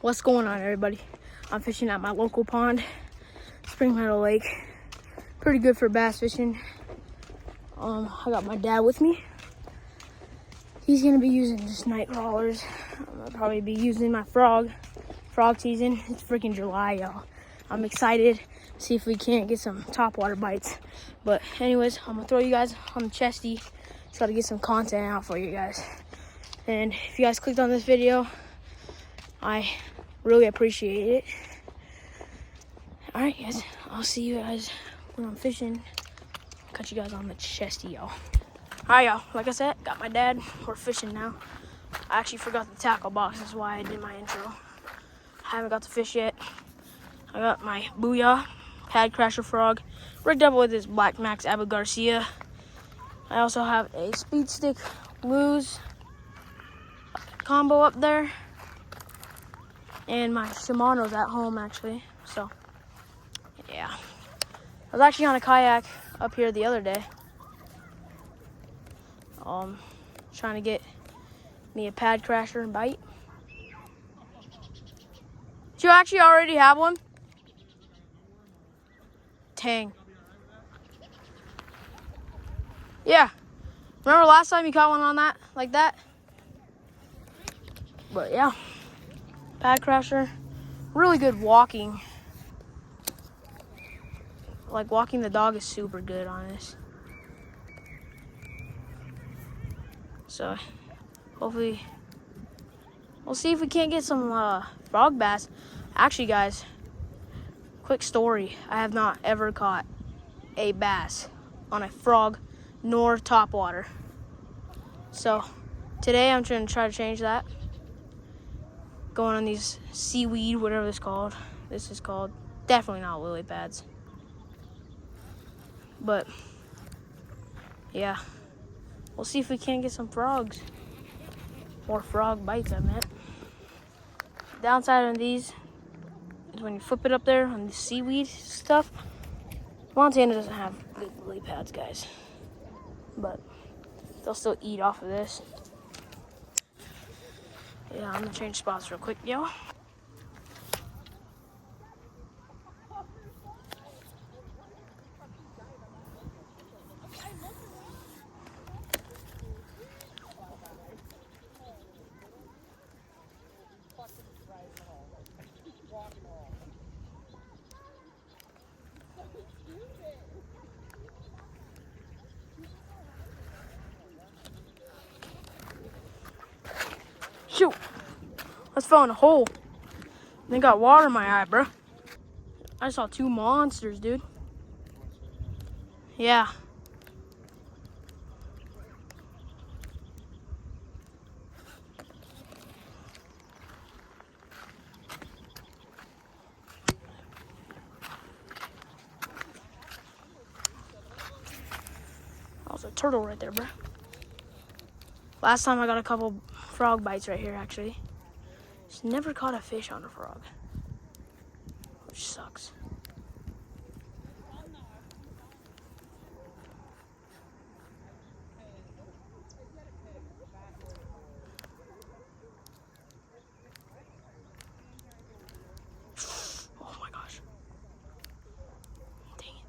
What's going on, everybody? I'm fishing at my local pond, Spring Meadow Lake. Pretty good for bass fishing. I got my dad with me. He's gonna be using just night crawlers. I'm gonna probably be using my frog season. It's freaking July, y'all. I'm excited to see if we can't get some topwater bites. But anyways, I'm gonna throw you guys on the chesty. Just gotta get some content out for you guys. And if you guys clicked on this video, I really appreciate it. All right, guys, I'll see you guys when I'm fishing. Catch you guys on the chesty, y'all. All right, y'all, like I said, got my dad. We're fishing now. I actually forgot the tackle box. That's why I did my intro. I haven't got to fish yet. I got my Booyah Pad Crasher frog rigged up with this Black Max Abu Garcia. I also have a Speed Stick Lose combo up there. And my Shimano's at home, actually. So, yeah. I was actually on a kayak up here the other day. Trying to get me a pad crasher and bite. Do you actually already have one? Dang. Yeah. Remember last time you caught one on that, like that? But yeah. Pad crasher. Really good walking. Like walking the dog is super good on this. So hopefully we'll see if we can't get some frog bass. Actually, guys, quick story. I have not ever caught a bass on a frog nor topwater. So today I'm trying to change that. Going on these seaweed, whatever it's called. This is called definitely not lily pads. But yeah, we'll see if we can't get some frogs or frog bites, I meant. Downside on these is when you flip it up there on the seaweed stuff, Montana doesn't have good lily pads, guys, but they'll still eat off of this. Yeah, I'm gonna change spots real quick, yo. Shoot! Let's fall in a hole. They got water in my eye, bro. I saw two monsters, dude. Yeah. That was a turtle right there, bro. Last time I got a couple frog bites right here, actually. Just never caught a fish on a frog, which sucks. Oh my gosh. Dang it,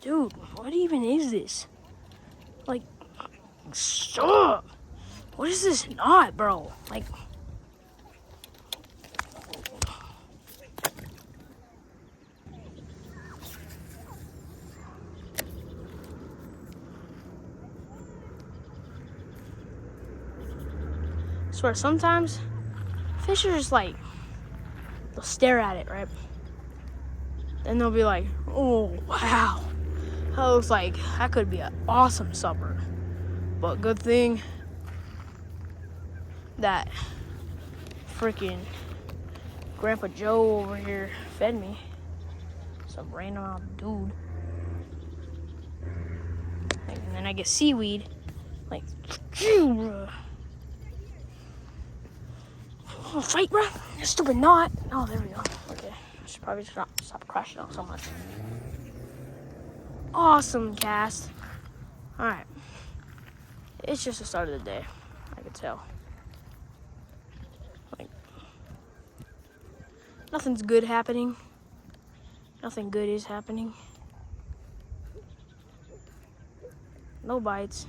dude. Dude, what even is this? Like, stop. What is this knot, bro? Like, I swear, sometimes fish are just like, they'll stare at it, right? And they'll be like, oh, wow. That looks like that could be an awesome supper. But good thing that freaking Grandpa Joe over here fed me. Some random dude. And then I get seaweed. Like, oh, fight, bro. Stupid knot. Oh, there we go. Okay. I should probably stop crashing out so much. Awesome cast. Alright. It's just the start of the day. I can tell. Like, nothing's good happening. Nothing good is happening. No bites.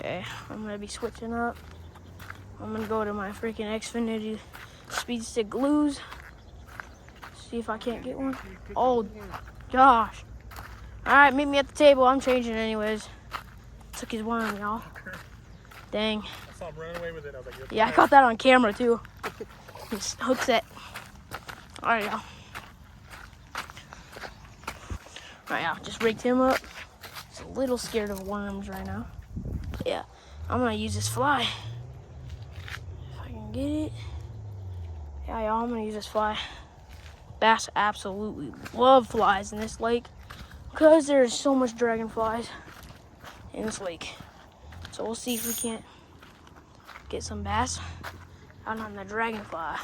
Okay, I'm gonna be switching up. I'm gonna go to my freaking Xfinity speed stick glues. See if I can't get one. Oh, gosh. All right, meet me at the table. I'm changing anyways. Took his worm, y'all. Dang. I saw him running away with it. I was like, yeah, I caught that on camera too. Just hook set. All right, y'all. All right, y'all. Just rigged him up. He's a little scared of worms right now. Yeah, I'm gonna use this fly. If I can get it. Yeah, y'all, I'm gonna use this fly. Bass absolutely love flies in this lake because there's so much dragonflies in this lake. So we'll see if we can't get some bass out on the dragonfly. All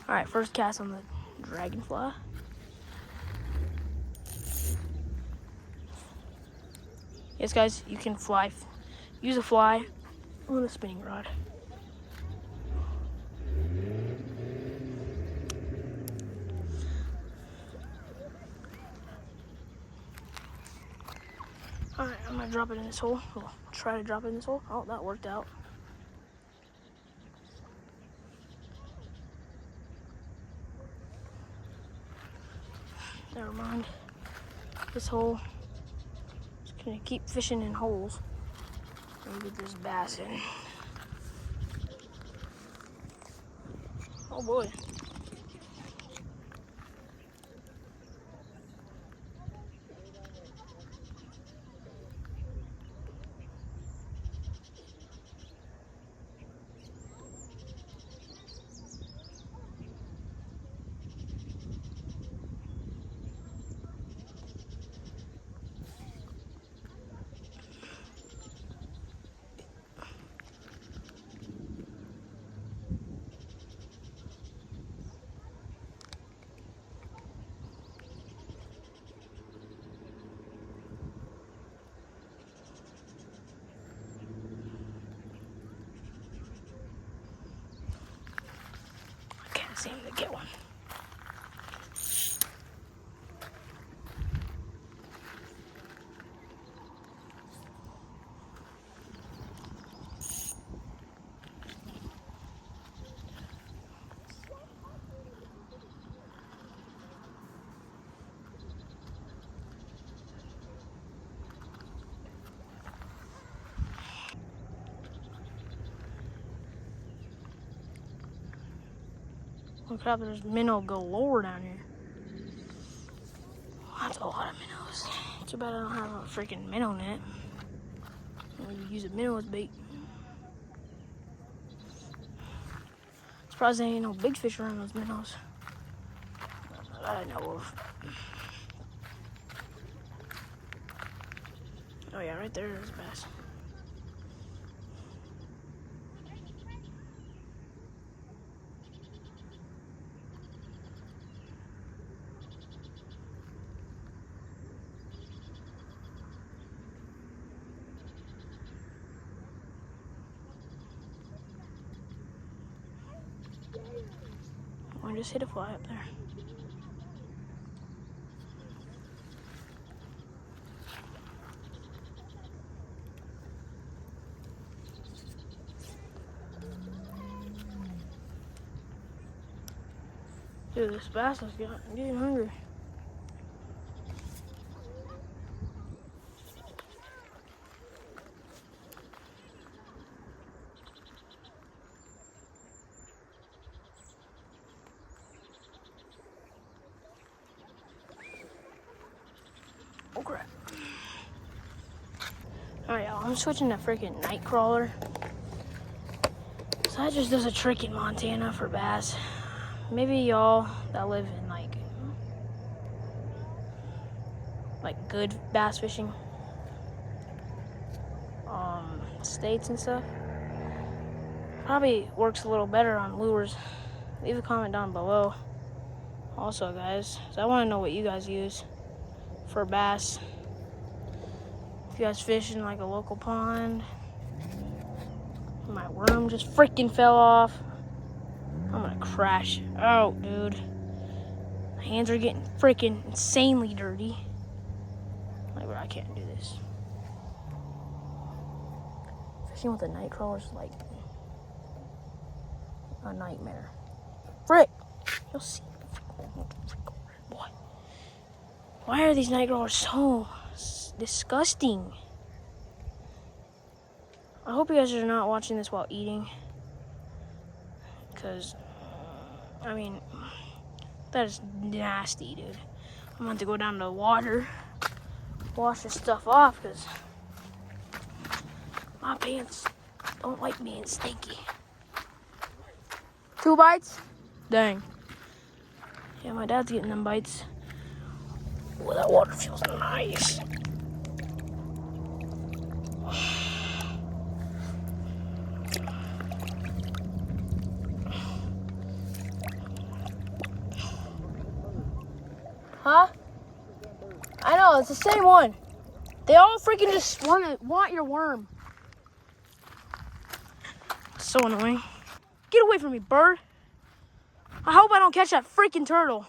right, first cast on the dragonfly. Yes, guys, you can fly. Use a fly on a spinning rod. All right, I'm gonna drop it in this hole. Well, try to drop it in this hole. Oh, that worked out. Never mind. This hole. Just gonna keep fishing in holes and get this bass in. Oh boy. Can't seem to get one. Look up, there's minnow galore down here. That's a lot of minnows. Too bad I don't have a freaking minnow net. Maybe use a minnow as bait. Surprised there ain't no big fish around those minnows that I know of. Oh yeah, right there is a bass. I just hit a fly up there. Dude, this bass is getting hungry. Oh crap. Alright, y'all, I'm switching to freaking night crawler. So that just does a trick in Montana for bass. Maybe y'all that live in like good bass fishing states and stuff, probably works a little better on lures. Leave a comment down below. Also, guys, so I want to know what you guys use for bass. If you guys fish in like a local pond. My worm just freaking fell off. I'm gonna crash out, dude. My hands are getting freaking insanely dirty. Like, bro, I can't do this. Fishing with a night crawler is like a nightmare. Frick! You'll see. Boy. Why are these night crawlers so disgusting? I hope you guys are not watching this while eating. Because, I mean, that is nasty, dude. I'm going to have to go down to the water, wash this stuff off, because my pants don't like being stinky. 2 bites? Dang. Yeah, my dad's getting them bites. Oh, that water feels nice. Huh? I know, it's the same one. They all freaking just want your worm. It's so annoying. Get away from me, bird. I hope I don't catch that freaking turtle.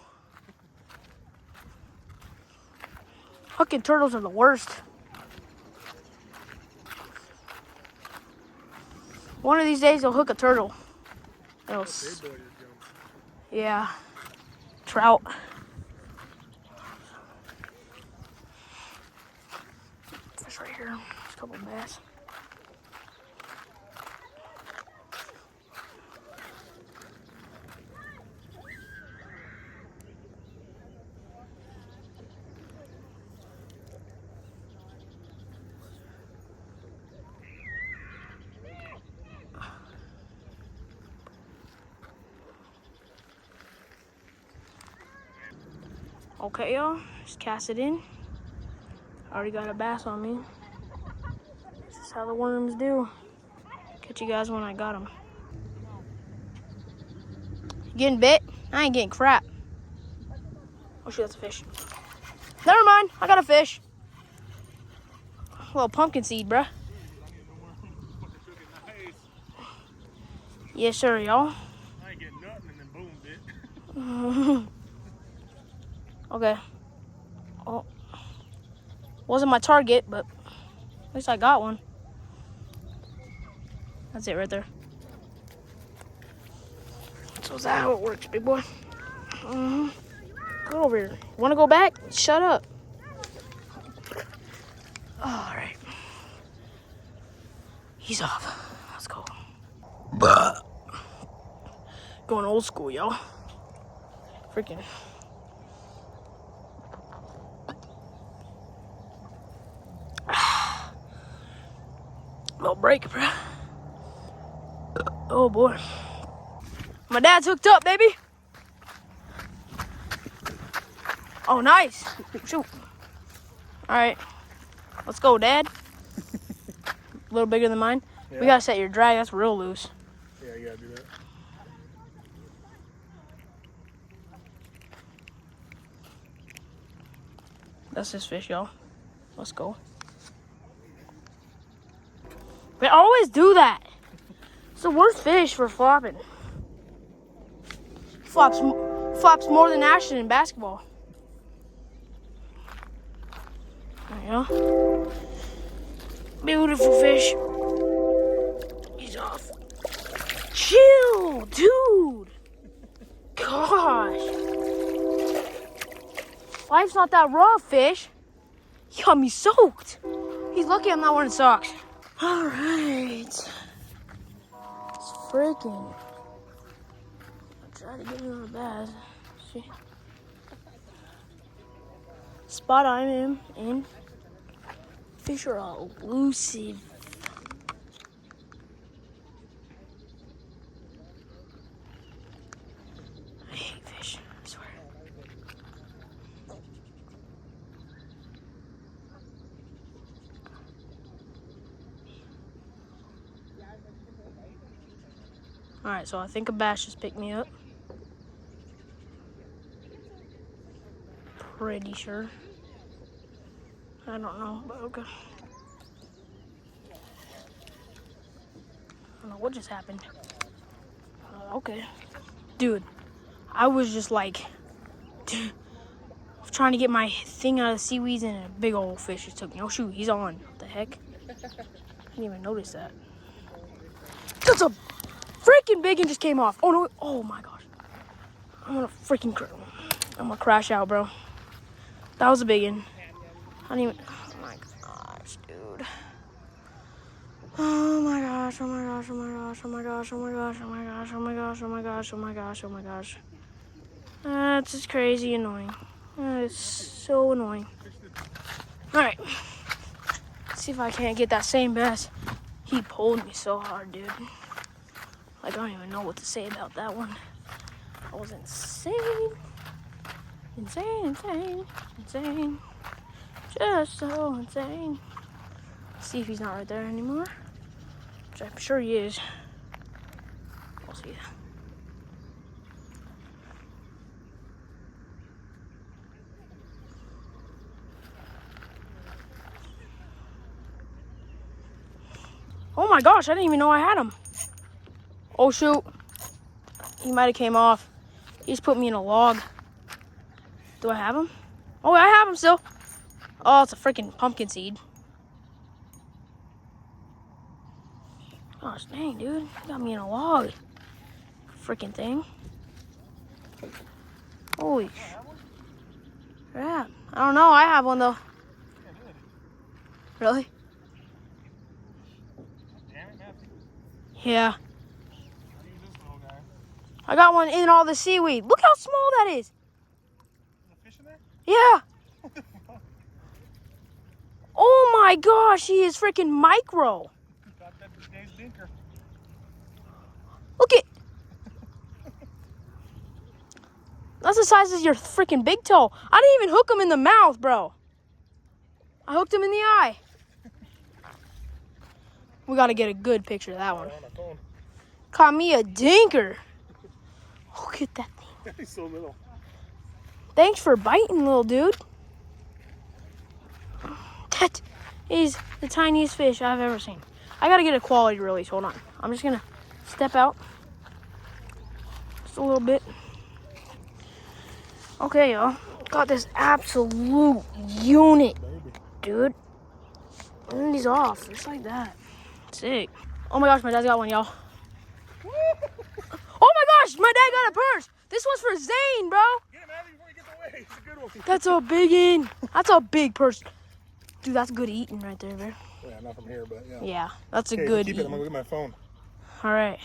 Fucking turtles are the worst. One of these days, they'll hook a turtle. Yeah. Trout. Fish right here. There's a couple of bass. Okay, y'all, just cast it in. I already got a bass on me. This is how the worms do. Catch you guys when I got them. You getting bit? I ain't getting crap. Oh shit, that's a fish. Never mind, I got a fish. A little pumpkin seed, bruh. Yes, sir, y'all. I ain't getting nothing and then boom, bit. Okay. Oh, wasn't my target, but at least I got one. That's it right there. So is that how it works, big boy? Go over here. Want to go back? Shut up. All right. He's off. Let's go. Going old school, y'all. Freaking. Little break, bro. Oh boy. My dad's hooked up, baby. Oh, nice. Shoot. All right. Let's go, Dad. A little bigger than mine. Yeah. We gotta set your drag. That's real loose. Yeah, you gotta do that. That's this fish, y'all. Let's go. They always do that. It's the worst fish for flopping. Flops more than Ashton in basketball. There you go. Beautiful fish. He's off. Chill, dude. Gosh. Life's not that rough, fish. You got me soaked. He's lucky I'm not wearing socks. All right. It's freaking. I'll try to get another bass. See. Spot I'm in. Fish are elusive. I hate fish, I swear. Alright, so I think a bass just picked me up. Pretty sure. I don't know, but okay. I don't know what just happened. Okay. Dude, I was just like trying to get my thing out of the seaweeds and a big old fish just took me. Oh shoot, he's on. What the heck? I didn't even notice that. That's a freaking big one just came off. Oh no, oh my gosh. I'm gonna crash out, bro. That was a big one. I didn't even, oh my gosh, dude. Oh my gosh, oh my gosh, oh my gosh, oh my gosh, oh my gosh, oh my gosh, oh my gosh, oh my gosh, oh my gosh, oh my gosh. That's just crazy annoying. That is so annoying. Alright. See if I can't get that same bass. He pulled me so hard, dude. Like, I don't even know what to say about that one. That was insane. Insane, insane, insane. Just so insane. Let's see if he's not right there anymore. Which I'm sure he is. We'll see. Oh my gosh, I didn't even know I had him. Oh shoot. He might have came off. He just put me in a log. Do I have him? Oh, I have him still. Oh, it's a freaking pumpkin seed. Gosh dang, dude. You got me in a log. Freaking thing. Holy crap. I don't know. I have one though. Really? Yeah. I got one in all the seaweed. Look how small that is. There's a fish in there? Yeah. Oh my gosh, he is freaking micro. Got that today's dinker. Look it. That's the size of your freaking big toe. I didn't even hook him in the mouth, bro. I hooked him in the eye. We got to get a good picture of that one. Caught me a dinker. Look at that thing. He's so little. Thanks for biting, little dude. That is the tiniest fish I've ever seen. I got to get a quality release. Hold on. I'm just going to step out. Just a little bit. Okay, y'all. Got this absolute unit, dude. And he's off. Just like that. Sick. Oh my gosh, my dad's got one, y'all. Oh my gosh, my dad got a perch. This one's for Zane, bro. Get him out of here before he gets away. It's a good one. That's a big one. That's a big perch. Dude, that's good eating right there, bro. Yeah, not from here, but yeah. Yeah, that's a Okay, good keep eating. it. I'm going to get my phone. All right.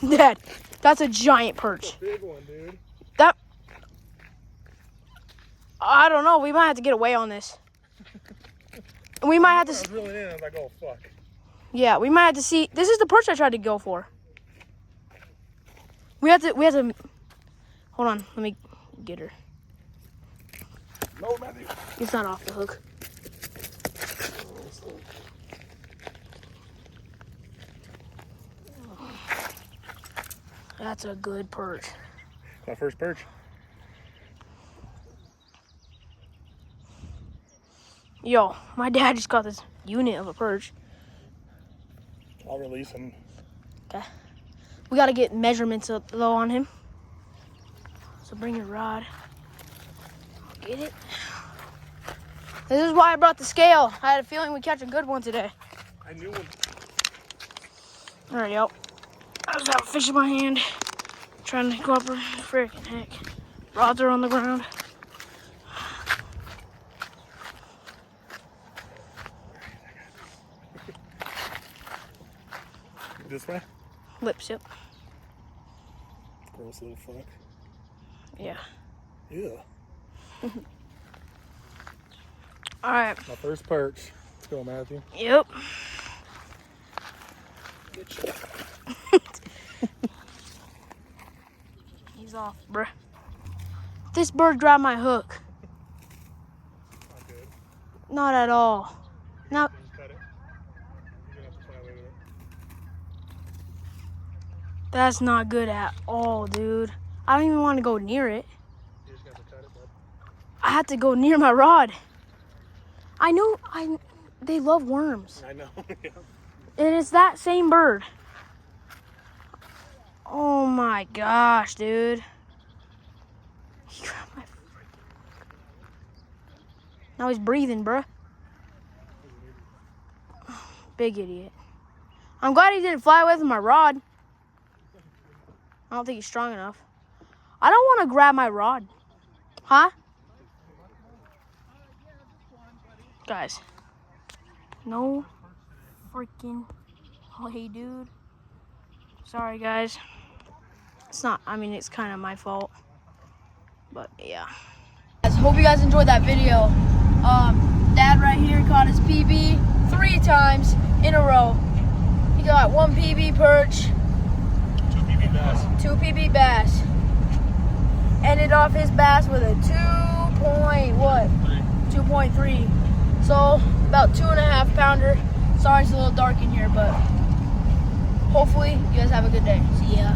Dad, that's a giant perch. That's a big one, dude. That, I don't know. We might have to get away on this. We might have to. I was reeling in. I was like, oh, fuck. Yeah, we might have to see. This is the perch I tried to go for. We have to. Hold on. Let me get her. No, Matthew. It's not off the hook. That's a good perch. My first perch. Yo, my dad just got this unit of a perch. I'll release him. Okay. We gotta get measurements though on him. So bring your rod. I'll get it. This is why I brought the scale. I had a feeling we'd catch a good one today. I knew him. All right, yo. I just have a fish in my hand. Trying to go up her freaking heck. Rods are on the ground. This way? Lips, yep. Gross little fuck. Yeah. Yeah. All right. My first perch. Let's go, Matthew. Yep. Good shot. He's off, bruh. This bird grabbed my hook. Not good. Not at all. No. Just cut it. You're gonna have to fly away with it. That's not good at all, dude. I don't even want to go near it. You just got to cut it, bud. I had to go near my rod. I know. They love worms. I know. Yeah. And it's that same bird. Oh my gosh, dude. He grabbed my freaking... Now he's breathing, bruh. Big idiot. I'm glad he didn't fly away with my rod. I don't think he's strong enough. I don't want to grab my rod. Huh? Guys. No freaking way, dude. Sorry, guys. It's not, I mean, it's kind of my fault. But, yeah. Guys, hope you guys enjoyed that video. Dad right here caught his PB 3 times in a row. He got 1 PB perch. 2 PB bass. 2 PB bass. Ended off his bass with a 2.3. So, about 2.5 pounder. Sorry it's a little dark in here, but hopefully you guys have a good day. See ya.